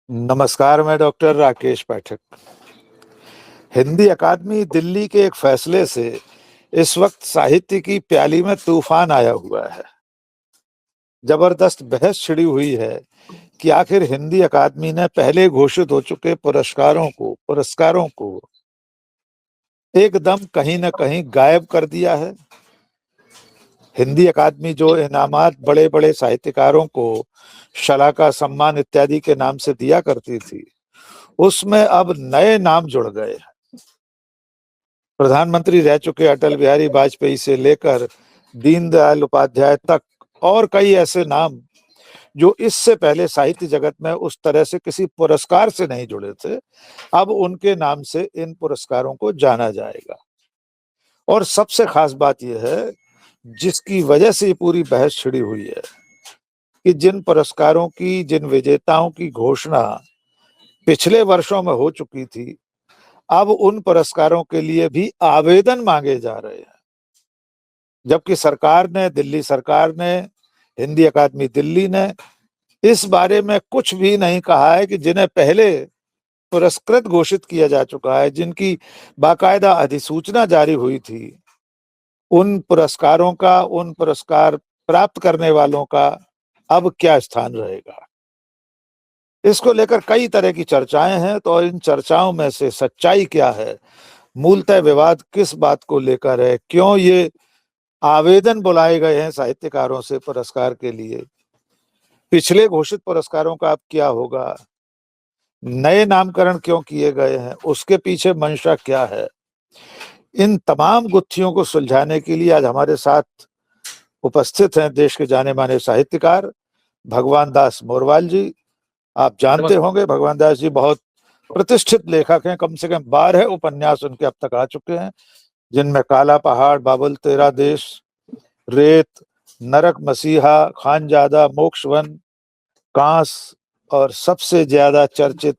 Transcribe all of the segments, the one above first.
नमस्कार, मैं डॉक्टर राकेश पाठक। हिंदी अकादमी दिल्ली के एक फैसले से इस वक्त साहित्य की प्याली में तूफान आया हुआ है। जबरदस्त बहस छिड़ी हुई है कि आखिर हिंदी अकादमी ने पहले घोषित हो चुके पुरस्कारों को एकदम कहीं न कहीं गायब कर दिया है। हिंदी अकादमी जो इनामात बड़े बड़े साहित्यकारों को शलाका सम्मान इत्यादि के नाम से दिया करती थी, उसमें अब नए नाम जुड़ गए। प्रधानमंत्री रह चुके अटल बिहारी वाजपेयी से लेकर दीनदयाल उपाध्याय तक और कई ऐसे नाम जो इससे पहले साहित्य जगत में उस तरह से किसी पुरस्कार से नहीं जुड़े थे, अब उनके नाम से इन पुरस्कारों को जाना जाएगा। और सबसे खास बात यह है, जिसकी वजह से ये पूरी बहस छिड़ी हुई है, कि जिन पुरस्कारों की, जिन विजेताओं की घोषणा पिछले वर्षों में हो चुकी थी, अब उन पुरस्कारों के लिए भी आवेदन मांगे जा रहे हैं। जबकि दिल्ली सरकार ने, हिंदी अकादमी दिल्ली ने इस बारे में कुछ भी नहीं कहा है कि जिन्हें पहले पुरस्कृत घोषित किया जा चुका है, जिनकी बाकायदा अधिसूचना जारी हुई थी, उन पुरस्कार प्राप्त करने वालों का अब क्या स्थान रहेगा। इसको लेकर कई तरह की चर्चाएं हैं, तो इन चर्चाओं में से सच्चाई क्या है, मूलतः विवाद किस बात को लेकर है, क्यों ये आवेदन बुलाए गए हैं साहित्यकारों से पुरस्कार के लिए, पिछले घोषित पुरस्कारों का अब क्या होगा, नए नामकरण क्यों किए गए हैं, उसके पीछे मंशा क्या है। इन तमाम गुत्थियों को सुलझाने के लिए आज हमारे साथ उपस्थित हैं देश के जाने माने साहित्यकार भगवान दास मोरवाल जी। आप जानते होंगे भगवान दास जी बहुत प्रतिष्ठित लेखक हैं, कम से कम 12 उपन्यास उनके अब तक आ चुके हैं, जिनमें काला पहाड़, बाबुल तेरा देश, रेत, नरक मसीहा, खानजादा, मोक्षवन, कांस और सबसे ज्यादा चर्चित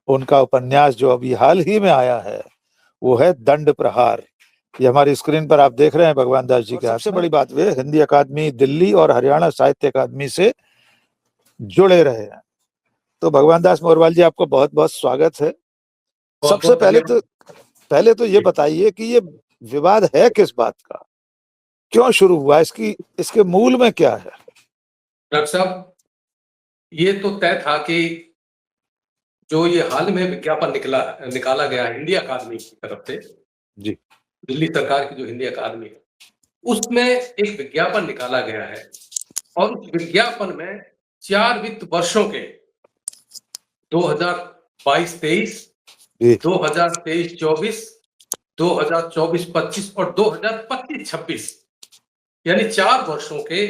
उनका उपन्यास जो अभी हाल ही में आया है वो है दंड प्रहार। ये हमारी स्क्रीन पर आप देख रहे हैं भगवान दास जी के। सबसे बड़ी बात वे हिंदी अकादमी दिल्ली और हरियाणा साहित्य अकादमी से जुड़े रहे हैं। तो भगवान दास मोरवाल जी, आपको बहुत बहुत स्वागत है। सबसे पहले तो ये बताइए कि ये विवाद है किस बात का, क्यों शुरू हुआ, इसके मूल में क्या है। डॉक्टर साहब, ये तो तय था कि जो ये हाल में विज्ञापन निकाला गया हिंदी अकादमी की तरफ से जी, दिल्ली सरकार की जो हिंदी अकादमी है, उसमें एक विज्ञापन निकाला गया है और उस विज्ञापन में 4 वित्त वर्षों के 2022-23, 2023-24, 2024-25 और 2025-26 यानी 4 वर्षों के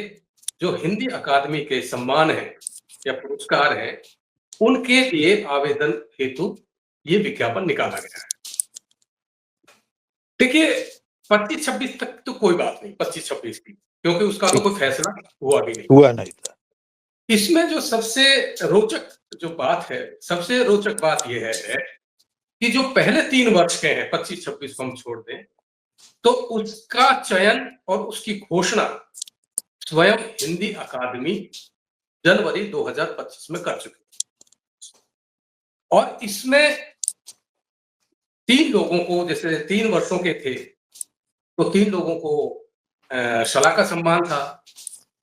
जो हिंदी अकादमी के सम्मान है या पुरस्कार है, उनके लिए आवेदन हेतु ये विज्ञापन निकाला गया है। देखिए, 25-26 तक तो कोई बात नहीं, 25-26 की, क्योंकि उसका तो कोई फैसला हुआ नहीं था। इसमें जो सबसे रोचक बात यह है कि जो पहले 3 वर्ष के हैं, 25-26 को हम छोड़ दें, तो उसका चयन और उसकी घोषणा स्वयं हिंदी अकादमी जनवरी 2025 में कर चुकी है। और इसमें 3 लोगों को, जैसे 3 वर्षों के थे, तो 3 लोगों को शलाका सम्मान था,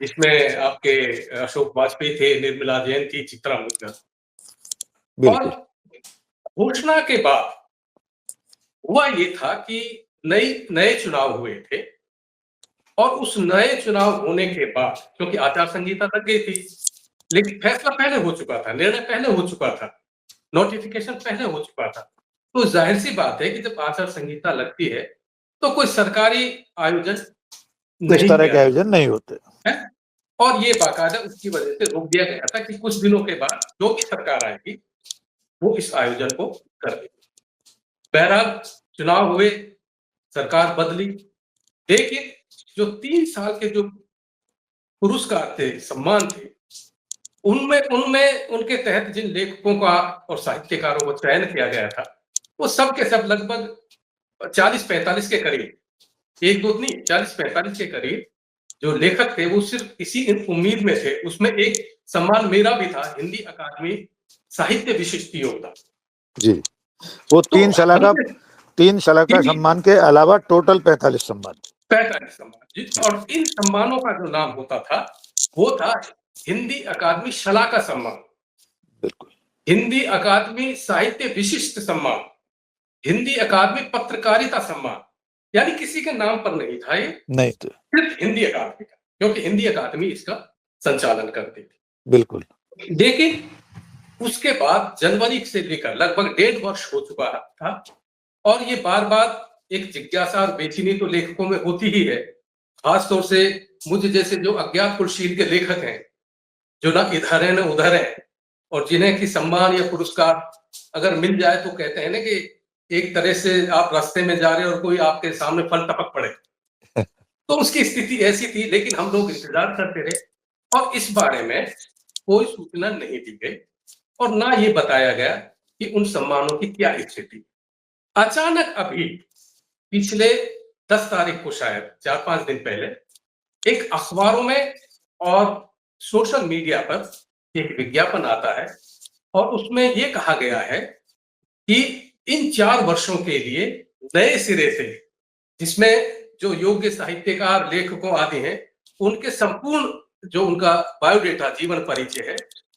जिसमें आपके अशोक वाजपेयी थे, निर्मला जैन थी, चित्रा मुद्गल। और घोषणा के बाद हुआ ये था कि नए चुनाव हुए थे और उस नए चुनाव होने के बाद, क्योंकि आचार संहिता लग गई थी, लेकिन फैसला पहले हो चुका था, निर्णय पहले हो चुका था, नोटिफिकेशन पहले हो चुका था, तो जाहिर सी बात है कि जब आचार संहिता लगती है तो कोई सरकारी आयोजन इस तरह के आयोजन नहीं होते हैं। और ये बाकायदा उसकी वजह से रोक दिया गया था कि कुछ दिनों के बाद जो भी सरकार आएगी वो इस आयोजन को कर देगी। बहरहाल चुनाव हुए, सरकार बदली, लेकिन जो 3 साल के जो पुरस्कार थे, सम्मान थे, उनमें उनके तहत जिन लेखकों का और साहित्यकारों को चयन किया गया था, वो सब के सब लगभग 40-45 के करीब, 1-2 नहीं, 40-45 के करीब जो लेखक थे, वो सिर्फ इसी उम्मीद में थे। उसमें एक सम्मान मेरा भी था, हिंदी अकादमी साहित्य विशिष्ट योगदान। जी, वो तो 3 शलाका सम्मान के अलावा टोटल 45 सम्मान। 45 सम्मान, और इन सम्मानों का जो नाम होता था वो था हिंदी अकादमी शलाका सम्मान, बिल्कुल, हिंदी अकादमी साहित्य विशिष्ट सम्मान, हिंदी अकादमी पत्रकारिता सम्मान। यानी किसी के नाम पर नहीं था, ये नहीं तो सिर्फ हिंदी अकादमी का, क्योंकि हिंदी अकादमी इसका संचालन करती थी। बिल्कुल। लेकिन उसके बाद जनवरी से लेकर लगभग 1.5 वर्ष हो चुका था, और ये बार बार एक जिज्ञासा और बेचैनी तो लेखकों में होती ही है, खासतौर से मुझे जैसे जो अज्ञात कुलशील के लेखक हैं, जो ना इधर है ना उधर है, और जिन्हें कि सम्मान या पुरस्कार अगर मिल जाए तो कहते हैं ना कि एक तरह से आप रास्ते में जा रहे हैं और कोई आपके सामने फल टपक पड़े, तो उसकी स्थिति ऐसी थी। लेकिन हम लोग इंतजार करते रहे, और इस बारे में कोई सूचना नहीं दी गई, और ना ये बताया गया कि उन सम्मानों की क्या स्थिति। अचानक अभी पिछले 10 तारीख को, शायद 4-5 दिन पहले, एक अखबारों में और सोशल मीडिया पर एक विज्ञापन आता है, और उसमें ये कहा गया है कि इन 4 वर्षों के लिए नए सिरे से, जिसमें जो योग्य साहित्यकार, लेखकों आदि हैं, उनके संपूर्ण जो उनका बायोडेटा, जीवन परिचय है,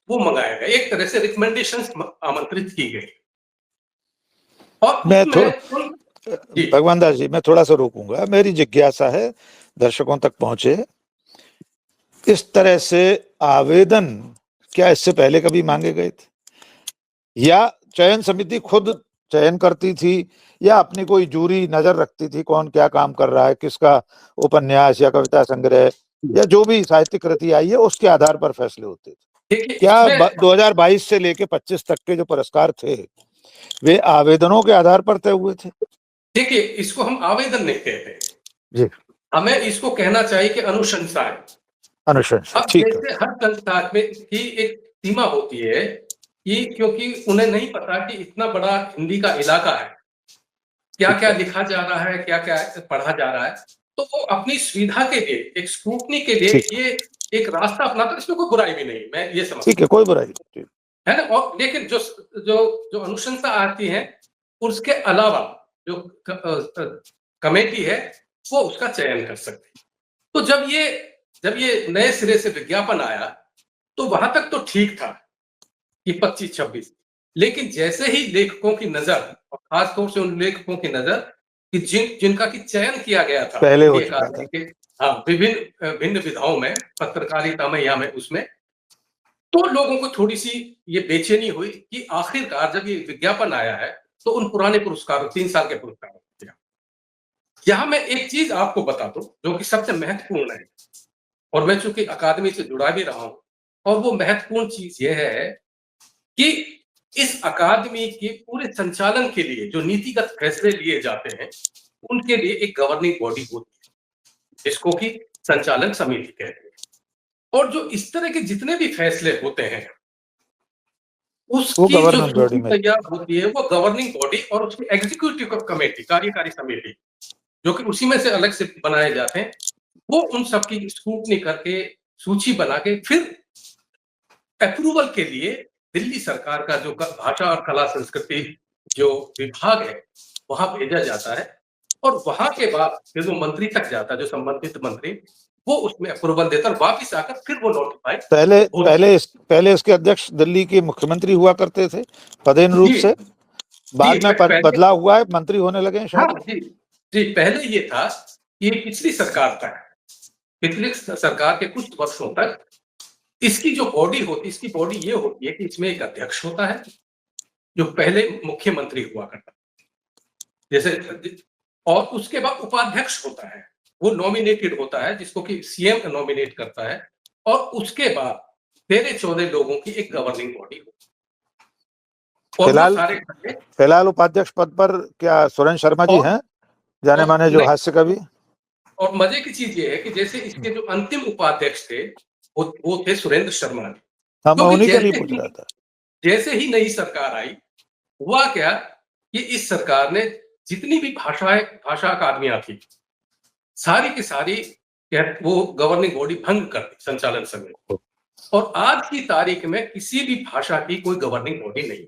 वो मंगाया गया। एक तरह से रिकमेंडेशंस आमंत्रित की गई। और मैं भगवान दास जी, मैं थोड़ा सा रोकूंगा। मेरी जिज्ञासा है दर्शकों तक पहुंचे, इस तरह से आवेदन क्या इससे पहले कभी मांगे गए थे, या चयन समिति खुद चयन करती थी, या अपनी कोई जूरी नजर रखती थी कौन क्या काम कर रहा है, किसका उपन्यास या कविता संग्रह या जो भी साहित्यिक कृति आई है उसके आधार पर फैसले होते थे? क्या 2022 से लेके 25 तक के जो पुरस्कार थे वे आवेदनों के आधार पर तय हुए थे? देखिए, इसको हम आवेदन नहीं कहते जी, हमें इसको कहना चाहिए कि अनुशंसा है। अनुशंसा, अब ठीक है। जैसे हर संस्था में की एक सीमा होती है कि, क्योंकि उन्हें नहीं पता कि इतना बड़ा हिंदी का इलाका है, क्या क्या लिखा जा रहा है, क्या क्या पढ़ा जा रहा है, तो वो अपनी सुविधा के लिए, एक स्क्रूटनी के लिए ये एक रास्ता अपनाता, इसमें कोई बुराई भी नहीं, मैं ये समझता हूं। ठीक है, कोई बुराई नहीं है ना। और लेकिन जो जो जो अनुशंसा आती है, उसके अलावा जो कमेटी है वो उसका चयन कर सकती है। तो जब ये नए सिरे से विज्ञापन आया, तो वहां तक तो ठीक था कि 25-26, लेकिन जैसे ही लेखकों की नजर, और खासतौर से उन लेखकों की नजर कि जिनका की चयन किया गया था पहले हो चुका था, हाँ, विभिन्न भिन्न विधाओं में, पत्रकारिता में या में उसमें, तो लोगों को थोड़ी सी ये बेचैनी हुई कि आखिरकार जब ये विज्ञापन आया है तो उन पुराने पुरस्कारों, 3 साल के पुरस्कारों, यहां मैं एक चीज आपको बता दूं जो कि सबसे महत्वपूर्ण है, और मैं चूंकि अकादमी से जुड़ा भी रहा हूं, और वो महत्वपूर्ण चीज ये है कि इस अकादमी के पूरे संचालन के लिए जो नीतिगत फैसले लिए जाते हैं, उनके लिए एक गवर्निंग बॉडी होती है, जिसको कि संचालन समिति कहते हैं। और जो इस तरह के जितने भी फैसले होते हैं, उसकी जो सूची तैयार होती है, वो गवर्निंग बॉडी और उसकी एग्जीक्यूटिव कमेटी, कार्यकारी समिति, जो कि उसी में से अलग से बनाए जाते हैं, वो उन सबकी स्क्रूटनी करके, सूची बना के, फिर अप्रूवल के लिए दिल्ली सरकार का जो भाषा और कला संस्कृति जो विभाग है, वहां भेजा जाता है, और वहां के बाद फिर वो मंत्री तक जाता है, जो संबंधित मंत्री, वो उसमें अप्रूवल देता है, वापिस आकर फिर वो नोटिफाई। पहले इसके अध्यक्ष दिल्ली के मुख्यमंत्री हुआ करते थे पदेन रूप से, बाद में बदलाव हुआ है, मंत्री होने लगे शायद। हाँ, जी, पहले ये था कि पिछली सरकार तक, पिछली सरकार के कुछ वर्षों तक इसकी जो बॉडी होती, इसकी बॉडी ये होती है कि इसमें एक अध्यक्ष होता है जो पहले मुख्यमंत्री हुआ करता जैसे, और उसके बाद उपाध्यक्ष होता है, वो नॉमिनेटेड होता है, जिसको कि सीएम नॉमिनेट करता है, और उसके बाद 13-14 लोगों की एक गवर्निंग बॉडी होती है। फिलहाल उपाध्यक्ष पद पर क्या सुरेंद्र शर्मा जी हैं, जाने माने जो हास्य कवि। और मजे की चीज ये है कि जैसे इसके जो अंतिम उपाध्यक्ष थे वो थे सुरेंद्र शर्मा जी। हाँ, मैं उन्हीं के लिए पूछ रहा था। जैसे ही नई सरकार आई, हुआ क्या कि इस सरकार ने जितनी भी भाषा अकादमियां थी, सारी की सारी वो गवर्निंग बॉडी भंग कर दी, संचालन समिति, और आज की तारीख में किसी भी भाषा की कोई गवर्निंग बॉडी नहीं।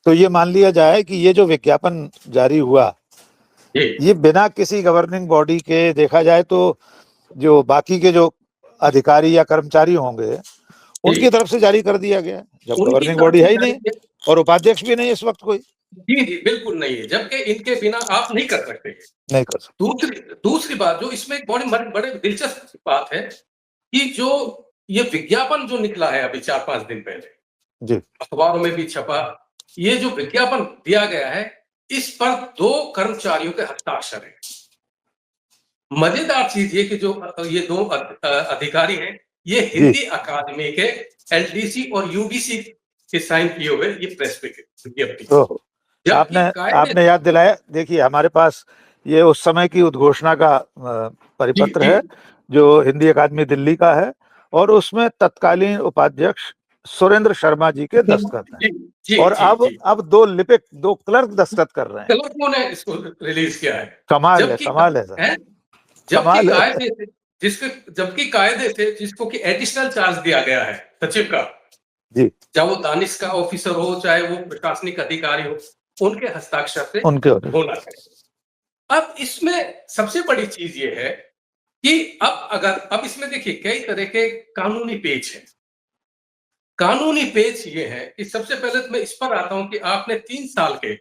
तो ये मान लिया जाए कि ये जो विज्ञापन जारी हुआ ये बिना किसी गवर्निंग बॉडी के, देखा जाए तो जो बाकी के जो अधिकारी या कर्मचारी होंगे उनकी तरफ से जारी कर दिया गया, जब गवर्निंग बॉडी है ही नहीं और उपाध्यक्ष भी नहीं इस वक्त कोई। जी जी बिल्कुल नहीं है, जबकि इनके बिना आप नहीं कर सकते। नहीं कर सकते। दूसरी बात जो इसमें एक बड़े दिलचस्प बात है कि जो ये विज्ञापन जो निकला है अभी 4-5 दिन पहले, जी, अखबारों में भी छपा, ये जो विज्ञापन दिया गया है इस पर 2 कर्मचारियों के हस्ताक्षर है। मजेदार चीज ये कि जो ये 2 अधिकारी हैं ये हिंदी अकादमी के एलडीसी और यूडीसी के साइन किए हुए ये प्रेस विज्ञप्ति। आपने याद दिलाया। देखिए हमारे पास ये उस समय की उद्घोषणा का परिपत्र है जो हिंदी अकादमी दिल्ली का है और उसमें तत्कालीन उपाध्यक्ष सुरेंद्र शर्मा जी के दस्तखत हैं। और अब 2 क्लर्क दस्तखत कर रहे हैं। क्लर्कों ने इसको रिलीज किया है। कमाल है सर। जबकि कायदे से जिसको कि एडिशनल चार्ज दिया गया है सचिव का, जी, चाहे वो दानिश का ऑफिसर हो चाहे वो प्रशासनिक अधिकारी हो, उनके हस्ताक्षर से होना चाहिए। अब इसमें सबसे बड़ी चीज ये है कि अब इसमें देखिए कई तरह के कानूनी पेच है। कानूनी पेच ये है कि सबसे पहले तो मैं इस पर आता हूं कि आपने 3 साल के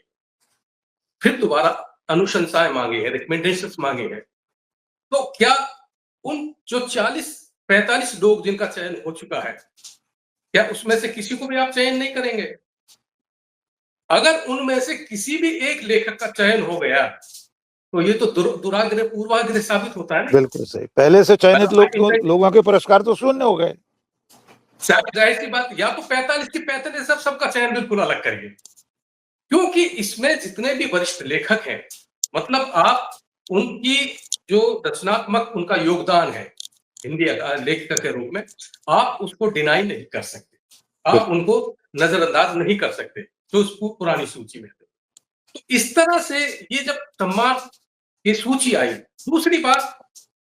फिर दोबारा अनुशंसाएं मांगी है, रिकमेंडेशंस मांगे हैं, तो क्या उन जो 40-45 लोग जिनका चयन हो चुका है, क्या उसमें से किसी को भी आप चयन नहीं करेंगे? अगर उनमें से किसी भी एक लेखक का चयन हो गया तो ये तो दुराग्रह पूर्वाग्रह साबित होता है ना। बिल्कुल सही। पहले से चयनित लोगों के पुरस्कार तो शून्य हो गए। जाहिर सी बात, या तो 45 की 45 सबका चयन बिल्कुल अलग करिए, क्योंकि इसमें जितने भी वरिष्ठ लेखक हैं, मतलब आप उनकी जो रचनात्मक उनका योगदान है हिंदी लेखक के रूप में, आप उसको डिनाई नहीं कर सकते, आप उनको नजरअंदाज नहीं कर सकते जो उसको पुरानी सूची में थे। तो इस तरह से ये जब सम्मान की सूची आई, दूसरी बात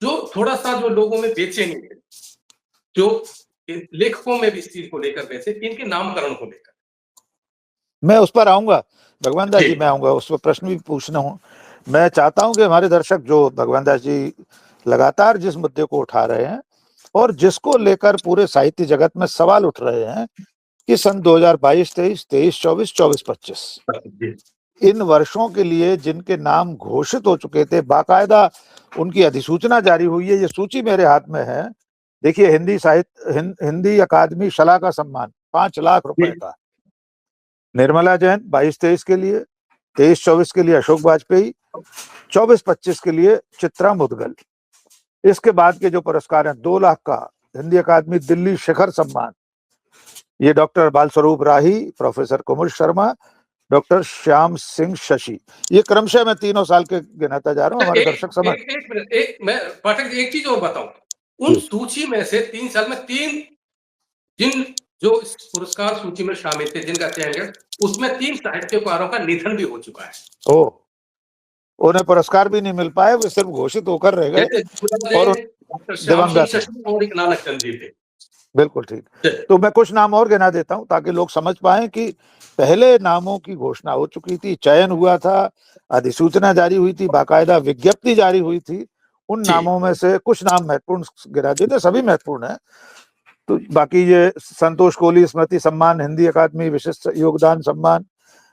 जो थोड़ा सा जो लोगों में बेचैनी है, जो लेखकों में भी इस चीज को लेकर वैसे इनके नामकरण को लेकर, मैं उस पर आऊंगा भगवान दास जी, मैं आऊंगा उस पर, प्रश्न भी पूछना हूं। मैं चाहता हूं कि हमारे दर्शक जो भगवान दास जी लगातार जिस मुद्दे को उठा रहे हैं और जिसको लेकर पूरे साहित्य जगत में सवाल उठ रहे हैं कि सन 2022, 23, 24, 25 इन वर्षों के लिए जिनके नाम घोषित हो चुके थे, बाकायदा उनकी अधिसूचना जारी हुई है, ये सूची मेरे हाथ में है। देखिए हिंदी अकादमी शला का सम्मान 5 लाख रुपए का, निर्मला जैन 22-23 के लिए, 23-24 के लिए अशोक वाजपेयी, 24-25 के लिए चित्रा मुदगल। इसके बाद के जो पुरस्कार हैं 2 लाख का हिंदी अकादमी दिल्ली शिखर सम्मान, ये डॉक्टर बालस्वरूप राही, प्रोफेसर कुमुद शर्मा, डॉक्टर श्याम सिंह शशि। ये क्रमशः मैं 3 साल के गिनाता जा रहा हूँ। हमारे दर्शक समझ। मैं पाठक एक चीज और बताऊं, उन सूची में से 3 साल में 3 जिन जो इस पुरस्कार सूची में शामिल थे जिनका चयन है, उसमें 3 साहित्यकारों का निधन भी हो चुका है। उन्हें पुरस्कार भी नहीं मिल पाए, वो सिर्फ घोषित होकर रह गए और दिवंगत नानक चंद जी थे। बिल्कुल ठीक। तो मैं कुछ नाम और गिना देता हूं ताकि लोग समझ पाए कि पहले नामों की घोषणा हो चुकी थी, चयन हुआ था, अधिसूचना जारी हुई थी, बाकायदा विज्ञप्ति जारी हुई थी। उन नामों में से कुछ नाम महत्वपूर्ण गिना देते, सभी महत्वपूर्ण है। तो बाकी ये संतोष कोहली स्मृति सम्मान, हिंदी अकादमी विशिष्ट योगदान सम्मान,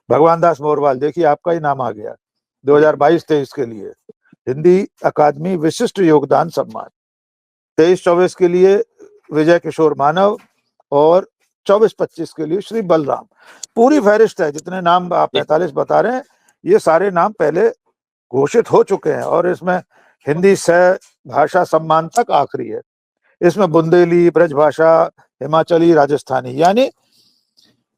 भगवान दास मोरवाल, देखिए आपका ही नाम आ गया 2022-23 के लिए हिंदी अकादमी विशिष्ट योगदान सम्मान, 23-24 के लिए विजय किशोर मानव और 24-25 के लिए श्री बलराम। पूरी फहरिस्त है, जितने नाम आप 45 बता रहे हैं ये सारे नाम पहले घोषित हो चुके हैं और इसमें हिंदी सह भाषा सम्मान तक आखिरी है। इसमें बुंदेली, ब्रजभाषा, हिमाचली, राजस्थानी, यानी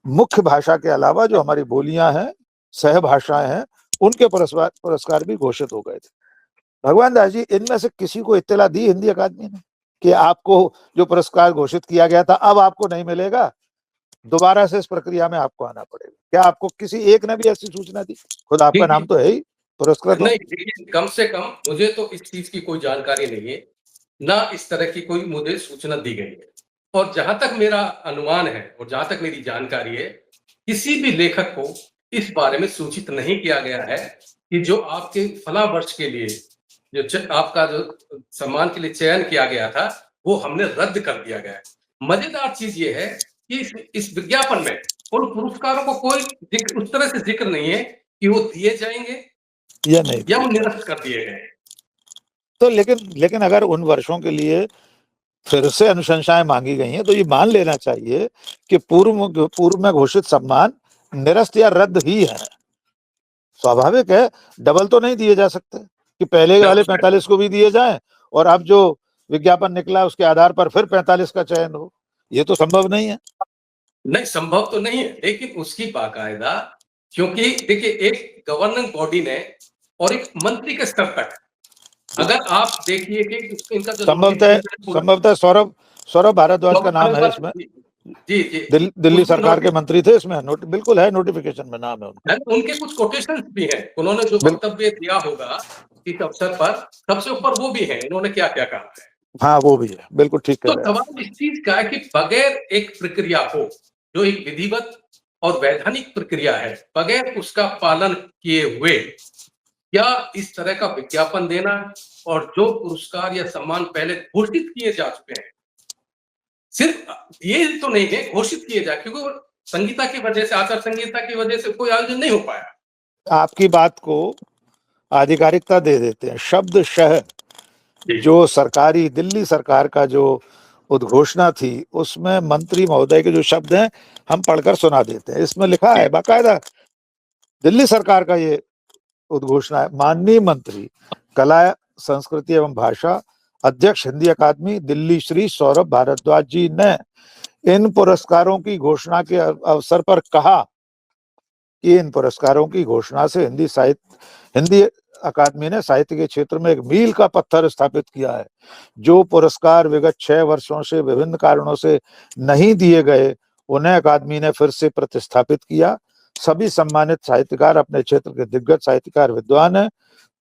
मुख्य भाषा के अलावा जो हमारी बोलियां हैं, सह भाषाएं हैं, उनके पुरस्कार भी घोषित हो गए थे। भगवान दास जी, इनमें से किसी को इत्तला दी हिंदी अकादमी ने कि आपको जो पुरस्कार घोषित किया गया था अब आपको नहीं मिलेगा, दोबारा से इस प्रक्रिया में आपको आना पड़ेगा? क्या आपको किसी एक ने भी ऐसी सूचना दी? खुद आपका नाम तो है ही पुरस्कृत। नहीं, कम से कम मुझे तो इस चीज की कोई जानकारी नहीं है, ना इस तरह की कोई मुझे सूचना दी गई है। और जहां तक मेरा अनुमान है और जहां तक मेरी जानकारी है, किसी भी लेखक को इस बारे में सूचित नहीं किया गया है कि जो आपके फला वर्ष के लिए आपका जो सम्मान के लिए चयन किया गया था, वो हमने रद्द कर दिया गया है। मजेदार चीज ये है कि इस विज्ञापन में उन पुरस्कारों को कोई उस तरह से जिक्र नहीं है कि वो दिए जाएंगे या नहीं, या वो निरस्त कर दिए गए। तो लेकिन अगर उन वर्षों के लिए फिर से अनुशंसाएं मांगी गई हैं तो ये मान लेना चाहिए कि पूर्व में घोषित सम्मान निरस्त या रद्द ही है। स्वाभाविक है, डबल तो नहीं दिए जा सकते कि पहले वाले 45 को भी दिए जाएं और अब जो विज्ञापन निकला उसके आधार पर फिर 45 का चयन हो। ये तो संभव नहीं है। नहीं, संभव तो नहीं है, लेकिन उसकी बाकायदा, क्योंकि देखिए एक गवर्निंग बॉडी ने और एक मंत्री के स्तर तक, अगर आप देखिए कि इनका जो संभवतः सौरभ भारद्वाज का नाम है इसमें। जी जी, दिल्ली सरकार के मंत्री थे इसमें, बिल्कुल है, नोटिफिकेशन में नाम है उनका। उनके कुछ कोटेशन भी हैं, उन्होंने जो वक्तव्य दिया होगा इस अवसर पर, सबसे ऊपर वो भी है, उन्होंने क्या क्या कहा है। हाँ, वो भी है, बिल्कुल ठीक कह तो रहे हैं। सवाल इस चीज का है कि बगैर एक प्रक्रिया हो, जो एक विधिवत और वैधानिक प्रक्रिया है, बगैर उसका पालन किए हुए क्या इस तरह का विज्ञापन देना, और जो पुरस्कार या सम्मान पहले घोषित किए जा चुके हैं, सिर्फ ये तो नहीं है घोषित किए जाए, क्योंकि संहिता की वजह से, आचार संहिता की वजह से कोई आयोजन नहीं हो पाया। आपकी बात को आधिकारिकता दे देते हैं। शब्दशः जो सरकारी दिल्ली सरकार का जो उद्घोषणा थी उसमें मंत्री महोदय के जो शब्द हैं हम पढ़कर सुना देते हैं। इसमें लिखा है बाकायदा, दिल्ली सरकार का ये उद्घोषणा है। माननीय मंत्री कला संस्कृति एवं भाषा, अध्यक्ष हिंदी अकादमी दिल्ली श्री सौरभ भारद्वाज जी ने इन पुरस्कारों की घोषणा के अवसर पर कहा कि इन पुरस्कारों की घोषणा से हिंदी अकादमी ने साहित्य के क्षेत्र में एक मील का पत्थर स्थापित किया है। जो पुरस्कार विगत 6 वर्षों से विभिन्न कारणों से नहीं दिए गए, उन्हें अकादमी ने फिर से प्रतिस्थापित किया। सभी सम्मानित साहित्यकार अपने क्षेत्र के दिग्गज साहित्यकार विद्वान हैं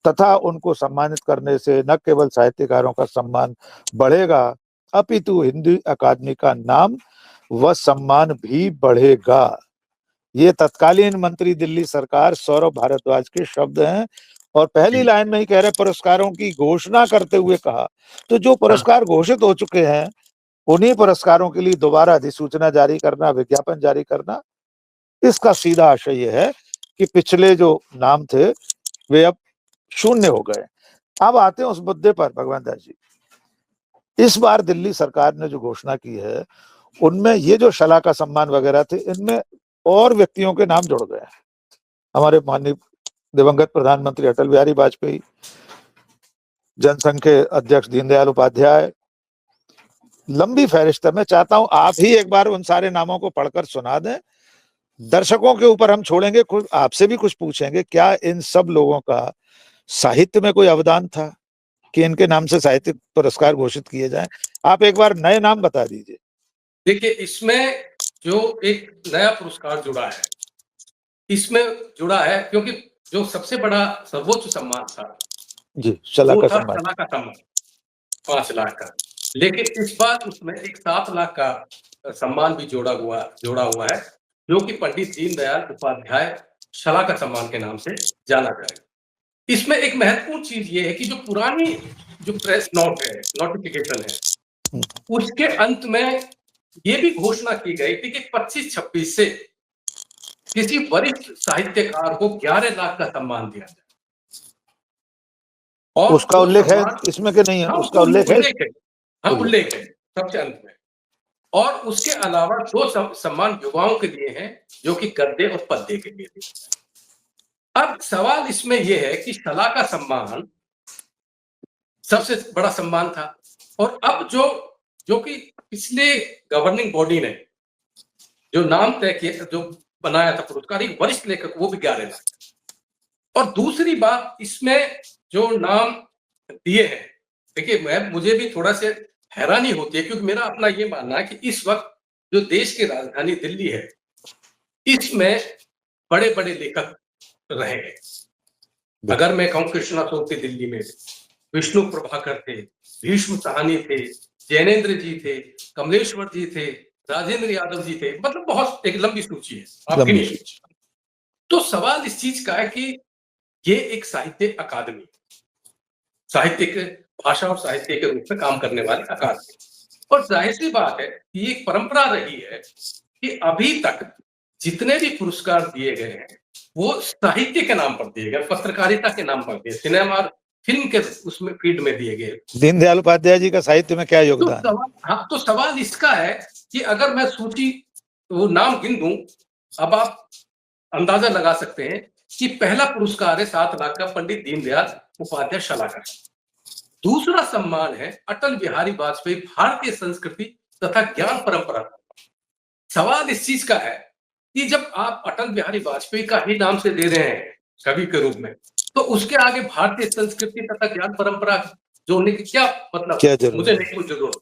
तथा उनको सम्मानित करने से न केवल साहित्यकारों का सम्मान बढ़ेगा, अपितु हिंदी अकादमी का नाम व सम्मान भी बढ़ेगा। ये तत्कालीन मंत्री दिल्ली सरकार सौरभ भारद्वाज के शब्द हैं और पहली लाइन में ही कह रहे पुरस्कारों की घोषणा करते हुए कहा। तो जो पुरस्कार घोषित हो चुके हैं उन्हीं पुरस्कारों के लिए दोबारा अधिसूचना जारी करना, विज्ञापन जारी करना, इसका सीधा आशय यह है कि पिछले जो नाम थे वे अब शून्य हो गए। अब आते हैं उस मुद्दे पर भगवान दास जी, इस बार दिल्ली सरकार ने जो घोषणा की है उनमें ये जो शला का सम्मान वगैरह थे, इनमें और व्यक्तियों के नाम जुड़ गए हैं। हमारे माननीय दिवंगत प्रधानमंत्री अटल बिहारी वाजपेयी, जनसंघ के अध्यक्ष दीनदयाल उपाध्याय, लंबी फहरिस्त है। मैं चाहता हूं आप ही एक बार उन सारे नामों को पढ़कर सुना दें। दर्शकों के ऊपर हम छोड़ेंगे, खुद आपसे भी कुछ पूछेंगे, क्या इन सब लोगों का साहित्य में कोई अवदान था कि इनके नाम से साहित्यिक पुरस्कार घोषित किए जाएं? आप एक बार नए नाम बता दीजिए। देखिए, इसमें जो एक नया पुरस्कार जुड़ा है, इसमें जुड़ा है क्योंकि जो सबसे बड़ा सर्वोच्च सम्मान था जी, शला का सम्मान 5 लाख का, लेकिन इस बार उसमें एक 7 लाख का सम्मान भी जोड़ा हुआ है, जो कि पंडित दीनदयाल उपाध्याय शला का सम्मान के नाम से जाना जाएगा। इसमें एक महत्वपूर्ण चीज ये है कि जो पुरानी जो प्रेस नोट है, नोटिफिकेशन है, उसके अंत में ये भी घोषणा की गई थी कि 25-26 से किसी वरिष्ठ साहित्यकार को 11 लाख का सम्मान दिया जाए। और उसका उल्लेख है इसमें कि नहीं है? उसका उल्लेख है, उल्लेख है सबसे अंत में। और उसके अलावा 2 सम्मान युवाओं के लिए हैं, जो कि गद्य और पद्य के लिए। अब सवाल इसमें यह है कि शला का सम्मान सबसे बड़ा सम्मान था, और अब जो कि पिछले गवर्निंग बॉडी ने जो नाम तय किया, जो बनाया था पुरस्कार, एक वरिष्ठ लेखक, वो भी 11 लाख। और दूसरी बात, इसमें जो नाम दिए हैं, देखिए मुझे भी थोड़ा से हैरानी होती है, क्योंकि मेरा अपना ये मानना है कि इस वक्त जो देश की राजधानी दिल्ली है, इसमें बड़े बड़े लेखक रहे हैं। अगर मैं कहूं, कृष्णा सोती दिल्ली में, विष्णु प्रभाकर थे, भीष्म साहनी थे, जैनेन्द्र जी थे, कमलेश्वर जी थे, राजेंद्र यादव जी थे, मतलब बहुत एक लंबी सूची है, आप लंबी गिनिए। तो सवाल इस चीज का है कि ये एक साहित्य अकादमी, साहित्यिक भाषा और साहित्य के रूप में काम करने वाली अकादमी, और जाहिर सी बात है कि एक परंपरा रही है कि अभी तक जितने भी पुरस्कार दिए गए हैं वो साहित्य के नाम पर दिए गए, पत्रकारिता के नाम पर दिए, सिनेमा और फिल्म के उसमें फील्ड में दिए गए। दीनदयाल उपाध्याय जी का साहित्य में क्या तो योगदान है? सवाल, हाँ, तो सवाल इसका है कि अगर मैं सूची वो नाम गिन दूं, अब आप अंदाजा लगा सकते हैं कि पहला पुरस्कार है 7 लाख का पंडित दीनदयाल उपाध्याय शलाकर, दूसरा सम्मान है अटल बिहारी वाजपेयी भारतीय संस्कृति तथा ज्ञान परंपरा। सवाल इस चीज का है कि जब आप अटल बिहारी वाजपेयी का ही नाम से दे रहे हैं कवि के रूप में, तो उसके आगे भारतीय संस्कृति तथा ज्ञान परंपरा जोड़ने की क्या मतलब, क्या जरूरत मुझे है? नहीं कुछ जरूरत।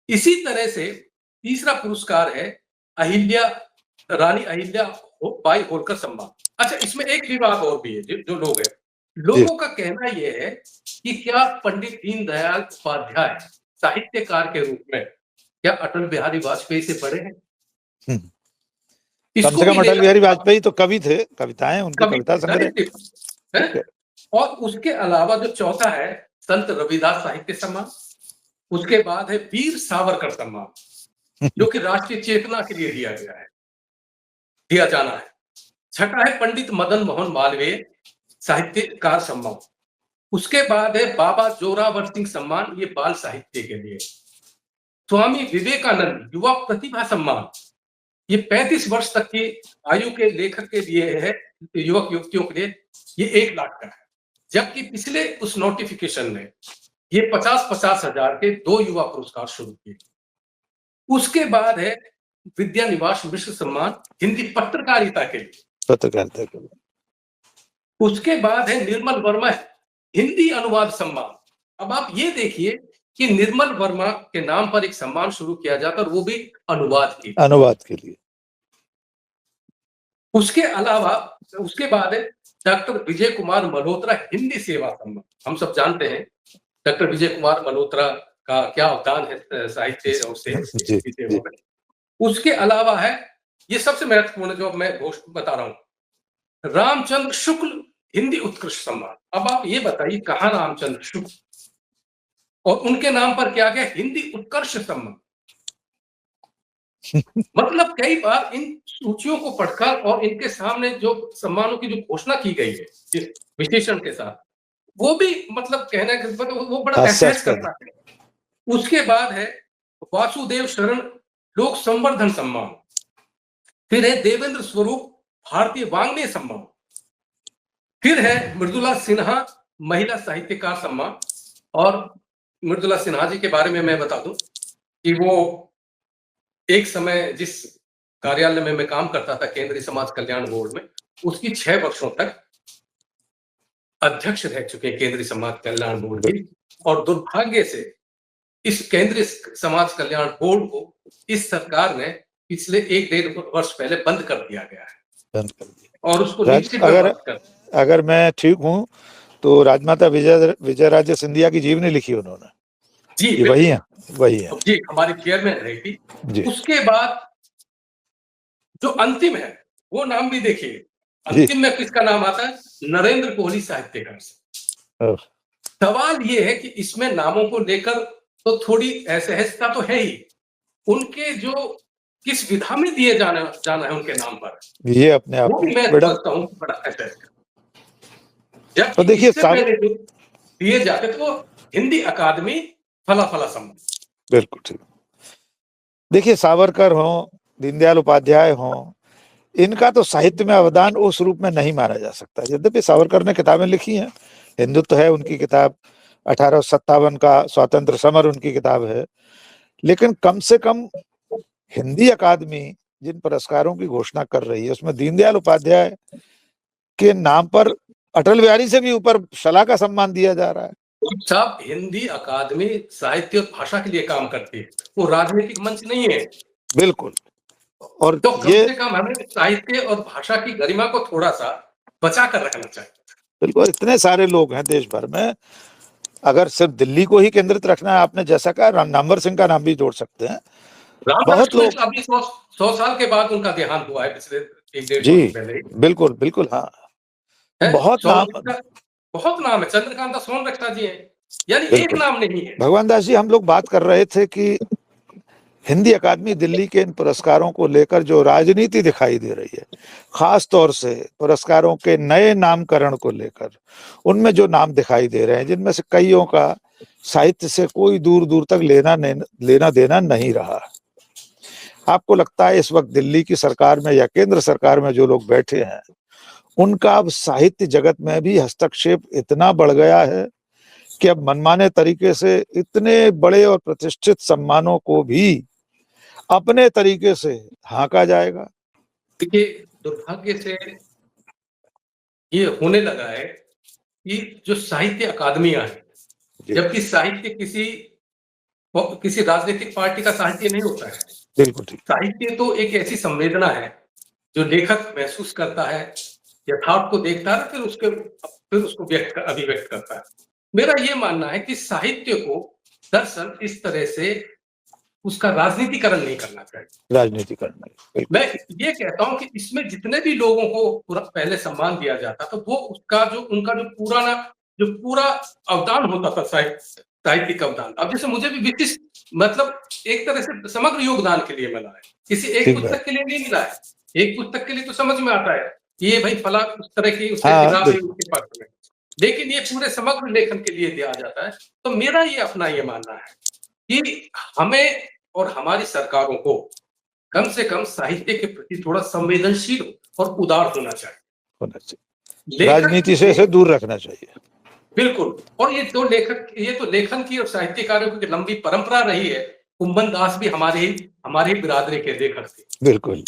इसी तरह से तीसरा पुरस्कार है अहिल्या, रानी अहिल्या बाई होलकर सम्मान। अच्छा, इसमें एक विभाग और भी है, जो लोग हैं, लोगों का कहना यह है कि क्या पंडित दीनदयाल उपाध्याय साहित्यकार के रूप में क्या अटल बिहारी वाजपेयी से बड़े हैं? कम इसको से भी कम अटल लेकर बिहारी वाजपेयी तो कवि थे, कविताएं उनकी, कवि कविता संग्रह। है। और उसके अलावा जो चौथा है संत रविदास साहित्य सम्मान, उसके बाद है वीर सावरकर सम्मान जो कि राष्ट्रीय चेतना के लिए दिया जाना है। छठा है पंडित मदन मोहन मालवीय साहित्यकार सम्मान, उसके बाद है बाबा जोरावर सिंह सम्मान, ये बाल साहित्य के लिए। स्वामी विवेकानंद युवा प्रतिभा सम्मान, ये 35 वर्ष तक की आयु के लेखक के लिए है, युवक युवतियों के लिए ये 1 लाख का है, जबकि पिछले उस नोटिफिकेशन में ये 50-50 हजार के 2 युवा पुरस्कार शुरू किए। उसके बाद है विद्या निवास मिश्र सम्मान हिंदी पत्रकारिता के लिए, पत्रकारिता के लिए। उसके बाद है निर्मल वर्मा हिंदी अनुवाद सम्मान। अब आप ये देखिए कि निर्मल वर्मा के नाम पर एक सम्मान शुरू किया जाता और वो भी अनुवाद के लिए। उसके अलावा उसके बाद है डॉक्टर विजय कुमार मल्होत्रा हिंदी सेवा सम्मान। हम सब जानते हैं डॉक्टर विजय कुमार मल्होत्रा का क्या अवदान है साहित्य और सेवा में। उसके अलावा है, ये सबसे महत्वपूर्ण जो मैं बता रहा हूं, रामचंद्र शुक्ल हिंदी उत्कृष्ट सम्मान। अब आप ये बताइए कहां रामचंद्र शुक्ल और उनके नाम पर क्या क्या हिंदी उत्कर्ष सम्मान। मतलब कई बार इन सूचियों को पढ़कर और इनके सामने जो सम्मानों की जो घोषणा की गई है इस विशेषण के साथ, वो भी मतलब कहना है वो बड़ा एहसास करता है। उसके बाद है वासुदेव शरण लोक संवर्धन सम्मान, फिर है देवेंद्र स्वरूप भारतीय वाङ्मय सम्मान, फिर है मृदुला सिन्हा महिला साहित्यकार सम्मान। और मृदुला सिन्हा जी के बारे में मैं बता दूं कि वो एक समय जिस कार्यालय में मैं काम करता था केंद्रीय समाज कल्याण बोर्ड में, उसकी 6 वर्षों तक अध्यक्ष रह चुके केंद्रीय समाज कल्याण बोर्ड की, और दुर्भाग्य से इस केंद्रीय समाज कल्याण बोर्ड को इस सरकार ने पिछले 1-1.5 वर्ष पहले बंद कर दिया गया है और उसको अगर मैं ठीक हूं तो राजमाता विजय राजे सिंधिया की जीवनी लिखी उन्होंने। जी वही है जी, हमारी चेयरमैन रही थी। उसके बाद जो अंतिम है वो नाम भी देखिए, अंतिम में किसका नाम आता है, नरेंद्र कोहली साहित्यकार से। सवाल ये है कि इसमें नामों को लेकर तो थोड़ी असहजता तो है ही, उनके जो किस विधा में दिए जाना है उनके नाम पर, ये अपने आप वो भी मैं समझता हूँ बड़ा असहज। जब तो देखिए दिए जाते तो हिंदी अकादमी फला सम्मान। बिल्कुल ठीक। देखिए सावरकर हो, दीनदयाल उपाध्याय हो, इनका तो साहित्य में अवदान उस रूप में नहीं माना जा सकता। यद्यपि सावरकर ने किताबें लिखी हैं, हिंदुत्व है उनकी किताब, 1857 का स्वतंत्र समर उनकी किताब है, लेकिन कम से कम हिंदी अकादमी जिन पुरस्कारों की घोषणा कर रही है उसमें दीनदयाल उपाध्याय के नाम पर अटल बिहारी से भी ऊपर शला का सम्मान दिया जा रहा है। साहब, हिंदी अकादमी साहित्य और भाषा के लिए काम करती है, वो राजनीतिक मंच नहीं है। बिल्कुल। और तो कम से कम हमें साहित्य और भाषा की गरिमा को थोड़ा सा बचा कर रखना चाहिए। बिल्कुल, इतने सारे लोग हैं देश भर में अगर सिर्फ दिल्ली को ही केंद्रित रखना है, आपने जैसा कहा, नामवर सिंह का नाम भी जोड़ सकते हैं। बहुत लोग अभी 100 साल के बाद उनका देहांत हुआ है, पिछले 1-1.5 जी, वर्ष पहले ही। बिल्कुल, बिल्कुल, हाँ। है बहुत नाम, बहुत नाम है, चंद्रकांता सोनरक्षा जी हैं, यानी एक बिल्कुल। नाम नहीं है। भगवान दास जी, हम लोग बात कर रहे थे कि हिंदी अकादमी दिल्ली के इन पुरस्कारों को लेकर जो राजनीति दिखाई दे रही है, खास तौर से पुरस्कारों के नए नामकरण को लेकर, उनमें जो नाम दिखाई दे रहे हैं, जिनमें से कईयों का साहित्य से कोई दूर दूर तक लेना देना नहीं रहा। आपको लगता है इस वक्त दिल्ली की सरकार में या केंद्र सरकार में जो लोग बैठे हैं, उनका अब साहित्य जगत में भी हस्तक्षेप इतना बढ़ गया है कि अब मनमाने तरीके से इतने बड़े और प्रतिष्ठित सम्मानों को भी अपने तरीके से हाँका जाएगा? देखिए, दुर्भाग्य से ये होने लगा है कि जो साहित्य अकादमियां हैं, जबकि साहित्य किसी राजनीतिक पार्टी का साहित्य नहीं होता है। बिल्कुल ठीक। साहित्य तो एक ऐसी संवेदना है जो लेखक महसूस करता है, यथार्थ को देखता है, फिर उसको अभिव्यक्त करता है। मेरा ये मानना है कि साहित्य को दरअसल इस तरह से उसका राजनीतिकरण नहीं करना चाहिए। राजनीतिकरण नहीं, मैं ये कहता हूं कि इसमें जितने भी लोगों को पहले सम्मान दिया जाता तो वो उनका जो पूरा अवदान होता था, साहित्यिक अवदान। अब जैसे मुझे भी विशिष्ट, मतलब एक तरह से समग्र योगदान के लिए मिला है, किसी एक पुस्तक के लिए नहीं मिला है। एक पुस्तक के लिए तो समझ में आता है ये भाई फला उस तरह की उससे किताब है उसके पक्ष में, लेकिन ये पूरे समग्र लेखन के लिए दिया जाता है। तो मेरा ये अपना ये मानना है कि हमें और हमारी सरकारों को कम से कम साहित्य के प्रति थोड़ा संवेदनशील और उदार होना चाहिए, राजनीति से इसे दूर रखना चाहिए। बिल्कुल। और ये तो लेखन की और साहित्यकारों की लंबी परंपरा रही है। कुंभन दास भी हमारे ही बिरादरी के लेखक थे, बिल्कुल,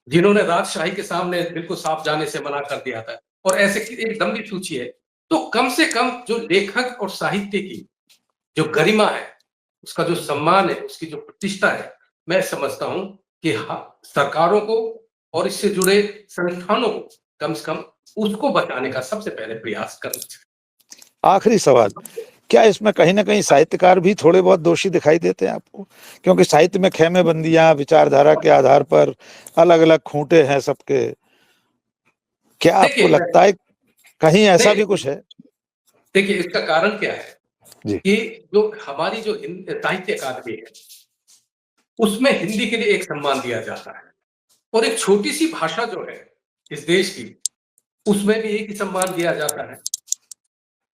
जिन्होंने राजशाही के सामने बिल्कुल साफ जाने से मना कर दिया था, और ऐसे की एक लंबी सूची है। तो कम से कम जो लेखक और साहित्य की जो गरिमा है, उसका जो सम्मान है, उसकी जो प्रतिष्ठा है, मैं समझता हूं कि सरकारों को और इससे जुड़े संस्थानों को कम से कम उसको बचाने का सबसे पहले प्रयास करना चाहिए। आखिरी सवाल, क्या इसमें कहीं ना कहीं साहित्यकार भी थोड़े बहुत दोषी दिखाई देते हैं आपको? क्योंकि साहित्य में खेमेबंदियां, विचारधारा के आधार पर अलग अलग खूंटे हैं सबके। क्या आपको लगता है कहीं ऐसा भी कुछ है? देखिए, इसका कारण क्या है जी, कि जो हमारी जो साहित्य अकादमी है, उसमें हिंदी के लिए एक सम्मान दिया जाता है, और एक छोटी सी भाषा जो है इस देश की, उसमें भी एक ही सम्मान दिया जाता है।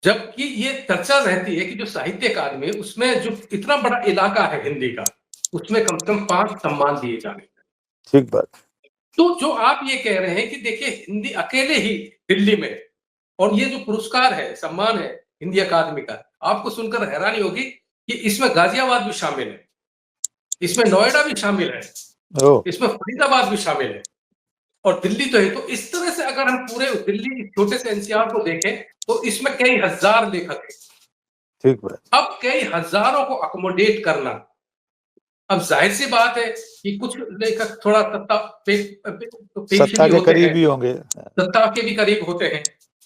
जबकि ये चर्चा रहती है कि जो साहित्य अकादमी है, उसमें जो इतना बड़ा इलाका है हिंदी का, उसमें कम से कम 5 सम्मान दिए जाने चाहिए। ठीक बात। तो जो आप ये कह रहे हैं कि देखिए हिंदी अकेले ही दिल्ली में, और ये जो पुरस्कार है, सम्मान है हिंदी अकादमी का, आपको सुनकर हैरानी होगी कि इसमें गाजियाबाद भी शामिल है, इसमें नोएडा भी शामिल है, इसमें फरीदाबाद भी शामिल है, और दिल्ली तो है। तो इस तरह से अगर हम पूरे दिल्ली छोटे से एनसीआर को देखें तो इसमें कई हजार लेखक हैं। ठीक बात। अब कई हजारों को अकोमोडेट करना, अब जाहिर सी बात है कि कुछ लेखक थोड़ा सत्ता के करीब भी होंगे, सत्ता के भी करीब होते हैं,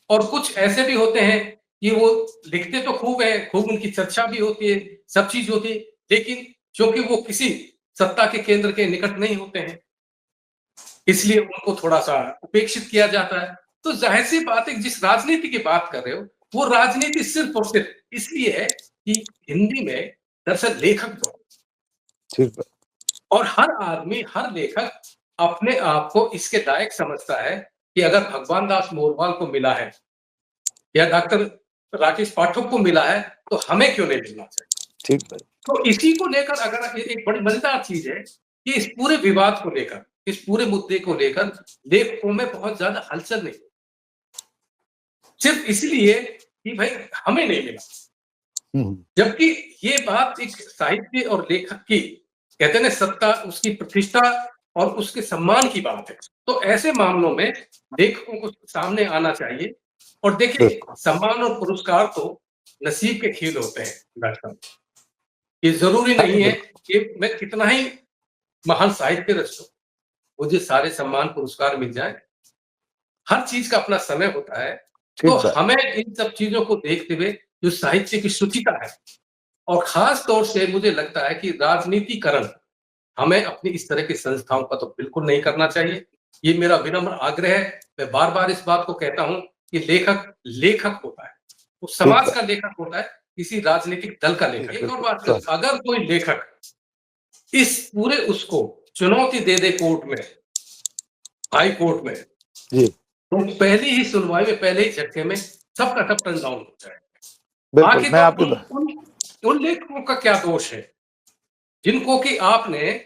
और कुछ ऐसे भी होते हैं कि वो लिखते तो खूब है, खूब उनकी चर्चा भी होती है, सब चीज होती है, लेकिन क्योंकि वो किसी सत्ता के केंद्र के निकट नहीं होते हैं, इसलिए उनको थोड़ा सा उपेक्षित किया जाता है। तो जाहिर सी बात है, जिस राजनीति की बात कर रहे हो, वो राजनीति सिर्फ और सिर्फ इसलिए है कि हिंदी में दरअसल लेखक बहुत, ठीक है, और हर आदमी, हर लेखक अपने आप को इसके लायक समझता है कि अगर भगवान दास मोरवाल को मिला है या डॉक्टर राकेश पाठक को मिला है, तो हमें क्यों नहीं मिलना चाहिए? ठीक है। तो इसी को लेकर अगर एक बड़ी मजेदार चीज है कि इस पूरे विवाद को लेकर, इस पूरे मुद्दे को लेकर लेखकों में बहुत ज्यादा हलचल नहीं, सिर्फ इसलिए कि भाई हमें नहीं मिला। जबकि ये बात एक साहित्य और लेखक की, कहते हैं ना, सत्ता, उसकी प्रतिष्ठा और उसके सम्मान की बात है। तो ऐसे मामलों में लेखकों को सामने आना चाहिए। और देखिए, सम्मान और पुरस्कार तो नसीब के खेल होते हैं डॉक्टर साहब। ये जरूरी नहीं है कि मैं कितना ही महान साहित्य रचूं, मुझे सारे सम्मान पुरस्कार मिल जाए। हर चीज का अपना समय होता है। तो हमें इन सब चीजों को देखते हुए जो साहित्य की शुचिता है, और खास तौर से मुझे लगता है कि राजनीतिकरण हमें अपनी इस तरह की संस्थाओं का तो बिल्कुल नहीं करना चाहिए। ये मेरा विनम्र आग्रह है। मैं बार-बार इस बात को कहता हूँ कि लेखक होता है, वो समाज का लेखक होता है, किसी राजनीतिक दल का लेखक। एक और बात, अगर कोई लेखक इस पूरे उसको चुनौती दे दे कोर्ट में, हाई कोर्ट में, जी, तो पहली ही सुनवाई में, पहले ही झटके में सबका सब टर्न डाउन हो जाएगा। बिल्कुल मैं आपकी उन लेखकों का क्या दोष है जिनको कि आपने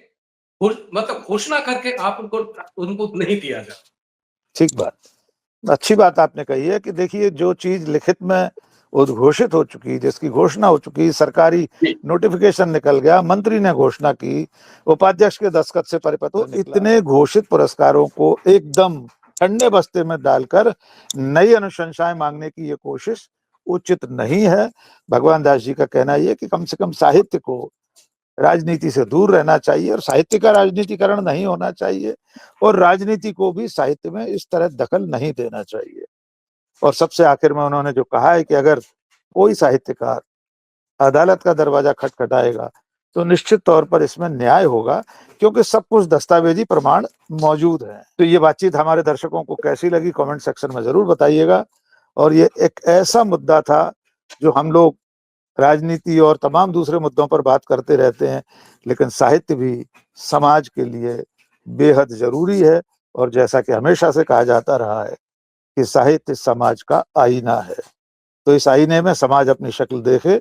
मतलब घोषणा करके आप उनको नहीं दिया जा। ठीक बात, अच्छी बात आपने कही है कि देखिए जो चीज लिखित में उद्घोषित हो चुकी, जिसकी घोषणा हो चुकी, सरकारी नोटिफिकेशन निकल गया, मंत्री ने घोषणा की, उपाध्यक्ष के दस्तखत से परिपत्र, तो इतने घोषित पुरस्कारों को एकदम ठंडे बस्ते में डालकर नई अनुशंसाएं मांगने की ये कोशिश उचित नहीं है। भगवान दास जी का कहना यह कि कम से कम साहित्य को राजनीति से दूर रहना चाहिए और साहित्य का राजनीतिकरण नहीं होना चाहिए, और राजनीति को भी साहित्य में इस तरह दखल नहीं देना चाहिए। और सबसे आखिर में उन्होंने जो कहा है कि अगर कोई साहित्यकार अदालत का दरवाजा खटखटाएगा तो निश्चित तौर पर इसमें न्याय होगा, क्योंकि सब कुछ दस्तावेजी प्रमाण मौजूद है। तो ये बातचीत हमारे दर्शकों को कैसी लगी कमेंट सेक्शन में जरूर बताइएगा। और ये एक ऐसा मुद्दा था जो हम लोग राजनीति और तमाम दूसरे मुद्दों पर बात करते रहते हैं, लेकिन साहित्य भी समाज के लिए बेहद जरूरी है। और जैसा कि हमेशा से कहा जाता रहा है कि साहित्य समाज का आईना है, तो इस आईने में समाज अपनी शक्ल देखे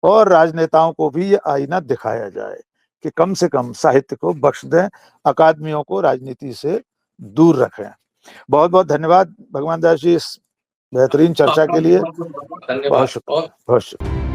और राजनेताओं को भी ये आईना दिखाया जाए कि कम से कम साहित्य को बख्श दें, अकादमियों को राजनीति से दूर रखें। बहुत बहुत धन्यवाद भगवान दास जी इस बेहतरीन चर्चा के लिए। धन्यवाद। बहुत शुक्रिया।